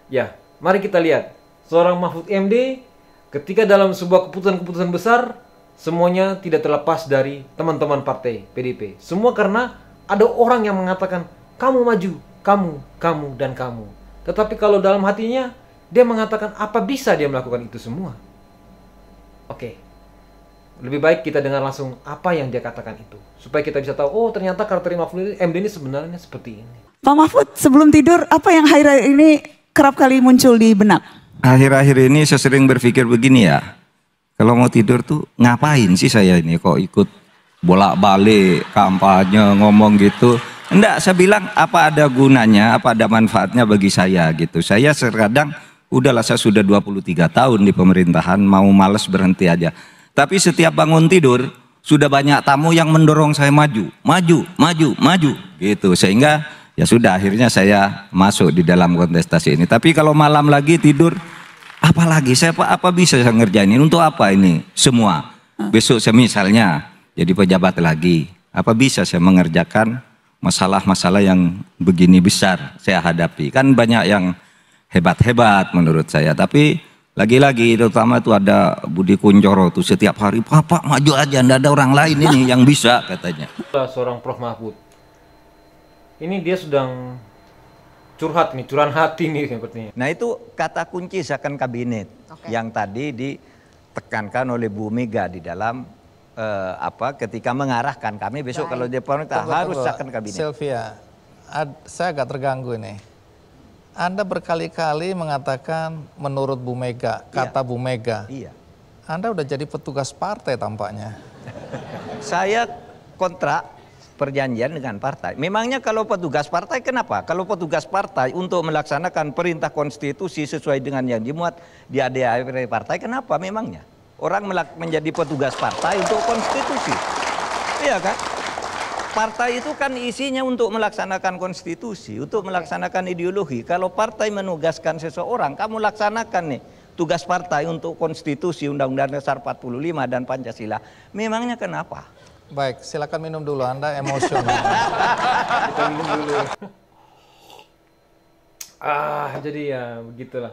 Ya, mari kita lihat. Seorang Mahfud MD ketika dalam sebuah keputusan-keputusan besar, semuanya tidak terlepas dari teman-teman partai PDIP. Semua karena ada orang yang mengatakan, kamu maju, kamu, dan kamu. Tetapi kalau dalam hatinya, dia mengatakan apa bisa dia melakukan itu semua. Oke, lebih baik kita dengar langsung apa yang dia katakan itu. Supaya kita bisa tahu, oh ternyata karakter Mahfud MD ini sebenarnya seperti ini. Pak Mahfud, sebelum tidur, apa yang akhir-akhir ini kerap kali muncul di benak? Akhir-akhir ini saya sering berpikir begini ya. Kalau mau tidur tuh ngapain sih saya ini kok ikut bolak-balik kampanye ngomong gitu. Enggak, saya bilang apa ada gunanya, apa ada manfaatnya bagi saya gitu. Saya terkadang udahlah saya sudah 23 tahun di pemerintahan, mau males berhenti aja. Tapi setiap bangun tidur sudah banyak tamu yang mendorong saya maju gitu. Sehingga ya sudah akhirnya saya masuk di dalam kontestasi ini. Tapi kalau malam lagi tidur, apalagi saya apa bisa saya ngerjain ini, untuk apa ini semua? Besok saya misalnya jadi pejabat lagi, apa bisa saya mengerjakan masalah-masalah yang begini besar saya hadapi? Kan banyak yang hebat-hebat menurut saya. Tapi lagi-lagi terutama itu ada Budi Kunchoro tuh setiap hari, Pak maju aja, ndak ada orang lain ini yang bisa katanya. Seorang Prof Mahfud, ini dia sedang curhat nih, curahan hati nih sepertinya. Nah itu kata kunci second kabinet yang tadi ditekankan oleh Bu Mega di dalam ketika mengarahkan kami besok kalau dia pemerintah harus second kabinet. Sylvia, saya agak terganggu ini. Anda berkali-kali mengatakan menurut Bu Mega, kata Bu Mega. Iya. Anda udah jadi petugas partai tampaknya. Saya kontrak perjanjian dengan partai. Memangnya kalau petugas partai kenapa? Kalau petugas partai untuk melaksanakan perintah konstitusi sesuai dengan yang dimuat di ADART partai, kenapa memangnya? Orang menjadi petugas partai untuk konstitusi. Iya kan? Partai itu kan isinya untuk melaksanakan konstitusi, untuk melaksanakan ideologi. Kalau partai menugaskan seseorang, kamu laksanakan nih tugas partai untuk konstitusi, Undang-Undang Dasar 45 dan Pancasila. Memangnya kenapa? Baik, silakan minum dulu, Anda emosional. Kita minum dulu. Jadi ya begitulah.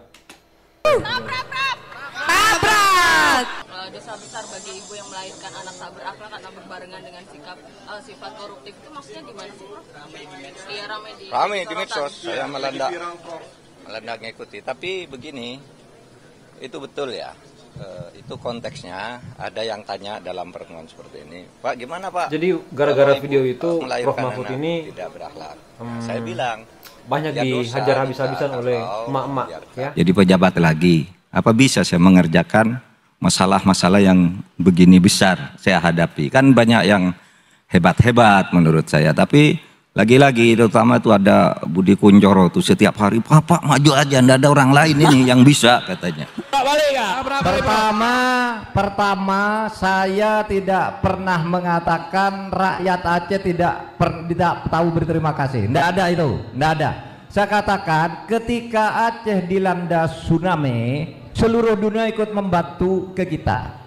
Dosa besar bagi ibu yang melahirkan anak tak berakhlak karena berbarengan dengan sifat koruptif itu maksudnya gimana sih, Prof? Iya, ramai di medsos. Saya melendak ngikuti. Tapi begini, itu betul ya. Itu konteksnya ada yang tanya dalam pertemuan seperti ini, Pak gimana Pak? Jadi gara-gara video itu Prof Mahfud ini tidak berakhlak. Saya bilang banyak dihajar habis-habisan oleh emak-emak ya. Jadi pejabat lagi, apa bisa saya mengerjakan masalah-masalah yang begini besar saya hadapi? Kan banyak yang hebat-hebat menurut saya. Tapi lagi-lagi terutama itu ada Budi Kunchoro tuh setiap hari, Pak maju aja, ndak ada orang lain ini yang bisa katanya. Pertama saya tidak pernah mengatakan rakyat Aceh tidak tahu berterima kasih. Ndak ada itu, ndak ada. Saya katakan ketika Aceh dilanda tsunami, seluruh dunia ikut membantu ke kita.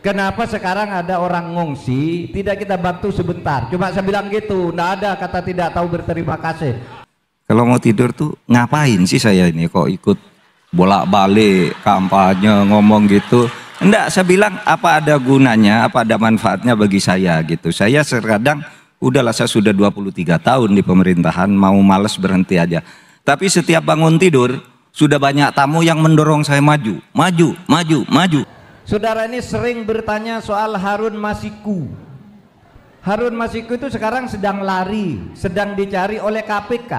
Kenapa sekarang ada orang ngungsi, tidak kita bantu sebentar? Cuma saya bilang gitu, nggak ada kata tidak tahu berterima kasih. Kalau mau tidur tuh ngapain sih saya ini kok ikut bolak-balik kampanye ngomong gitu. Enggak, saya bilang apa ada gunanya, apa ada manfaatnya bagi saya gitu. Saya terkadang udahlah saya sudah 23 tahun di pemerintahan, mau males berhenti aja. Tapi setiap bangun tidur sudah banyak tamu yang mendorong saya maju. Saudara ini sering bertanya soal Harun Masiku. Harun Masiku itu sekarang sedang lari, sedang dicari oleh KPK.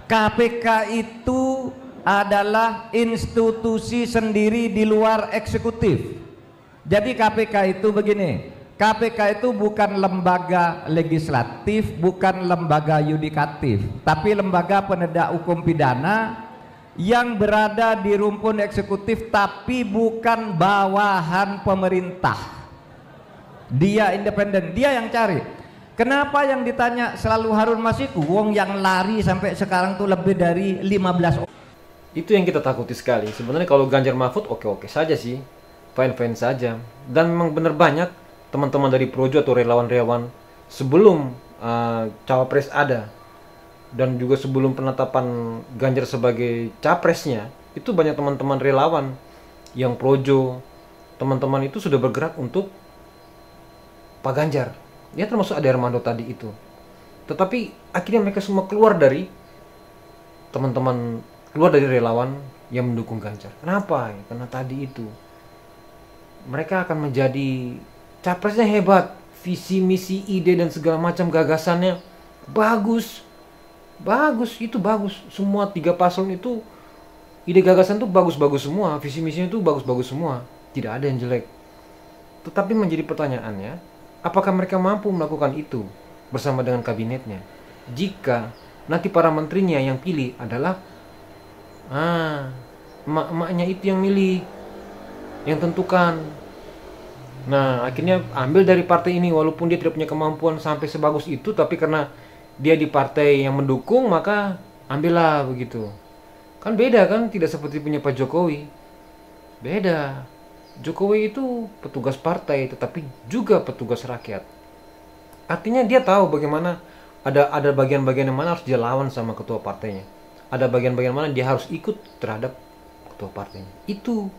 KPK itu adalah institusi sendiri di luar eksekutif. Jadi KPK itu begini, KPK itu bukan lembaga legislatif, bukan lembaga yudikatif, tapi lembaga penegak hukum pidana yang berada di rumpun eksekutif tapi bukan bawahan pemerintah. Dia independen, dia yang cari. Kenapa yang ditanya selalu Harun Masiku? Wong yang lari sampai sekarang tuh lebih dari 15 orang. Itu yang kita takuti sekali. Sebenarnya kalau Ganjar Mahfud oke-oke saja sih, fine-fine saja. Dan memang benar banyak teman-teman dari Projo atau relawan-relawan sebelum cawapres ada dan juga sebelum penetapan Ganjar sebagai capresnya, itu banyak teman-teman relawan yang projo, teman-teman itu sudah bergerak untuk Pak Ganjar. Ya termasuk Ade Armando tadi itu. Tetapi akhirnya mereka semua keluar dari teman-teman, keluar dari relawan yang mendukung Ganjar. Kenapa? Karena tadi itu mereka akan menjadi capresnya hebat, visi misi ide dan segala macam gagasannya bagus, itu bagus. Semua 3 paslon itu ide gagasan itu bagus-bagus semua, visi misinya itu bagus-bagus semua, tidak ada yang jelek. Tetapi menjadi pertanyaannya, apakah mereka mampu melakukan itu bersama dengan kabinetnya jika nanti para menterinya yang pilih adalah emak-emaknya itu yang milih, yang tentukan. Nah akhirnya ambil dari partai ini, walaupun dia tidak punya kemampuan sampai sebagus itu, tapi karena dia di partai yang mendukung maka ambillah begitu. Kan beda kan, tidak seperti punya Pak Jokowi. Beda. Jokowi itu petugas partai tetapi juga petugas rakyat. Artinya dia tahu bagaimana ada bagian-bagian yang mana harus dia lawan sama ketua partainya. Ada bagian-bagian mana dia harus ikut terhadap ketua partainya. Itu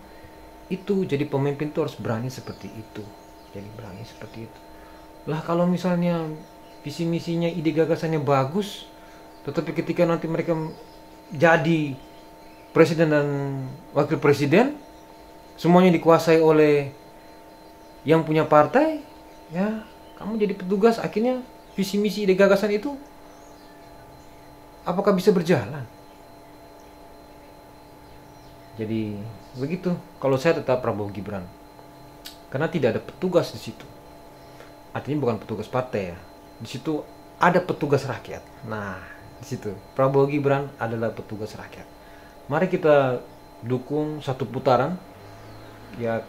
jadi pemimpin itu harus berani seperti itu. Jadi berani seperti itu. Lah kalau misalnya visi misinya, ide gagasannya bagus, tetapi ketika nanti mereka jadi presiden dan wakil presiden, semuanya dikuasai oleh yang punya partai, ya kamu jadi petugas, akhirnya visi misi ide gagasan itu apakah bisa berjalan? Jadi begitu. Kalau saya tetap Prabowo Gibran, karena tidak ada petugas di situ. Artinya bukan petugas partai ya. Di situ ada petugas rakyat. Nah, di situ Prabowo Gibran adalah petugas rakyat. Mari kita dukung 1 putaran. Ya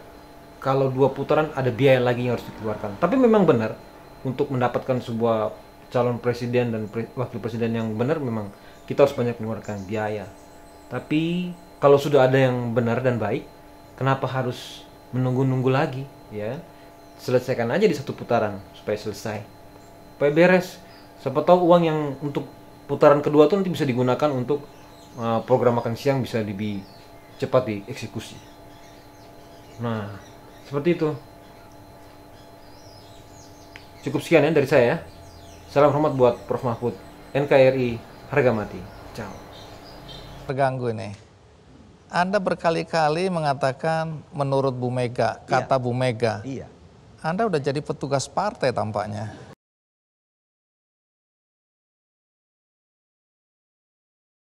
kalau 2 putaran ada biaya lagi yang harus dikeluarkan. Tapi memang benar, untuk mendapatkan sebuah calon presiden dan wakil presiden yang benar, memang kita harus banyak mengeluarkan biaya. Tapi kalau sudah ada yang benar dan baik, kenapa harus menunggu-nunggu lagi? Ya, selesaikan aja di 1 putaran supaya selesai, supaya beres. Siapa tahu uang yang untuk putaran kedua itu nanti bisa digunakan untuk program makan siang, bisa lebih cepat dieksekusi. Nah, seperti itu. Cukup sekian ya dari saya ya. Salam hormat buat Prof. Mahfud. NKRI harga mati. Ciao. Terganggu ini. Anda berkali-kali mengatakan menurut Bu Mega, kata Bu Mega. Iya. Anda udah jadi petugas partai tampaknya.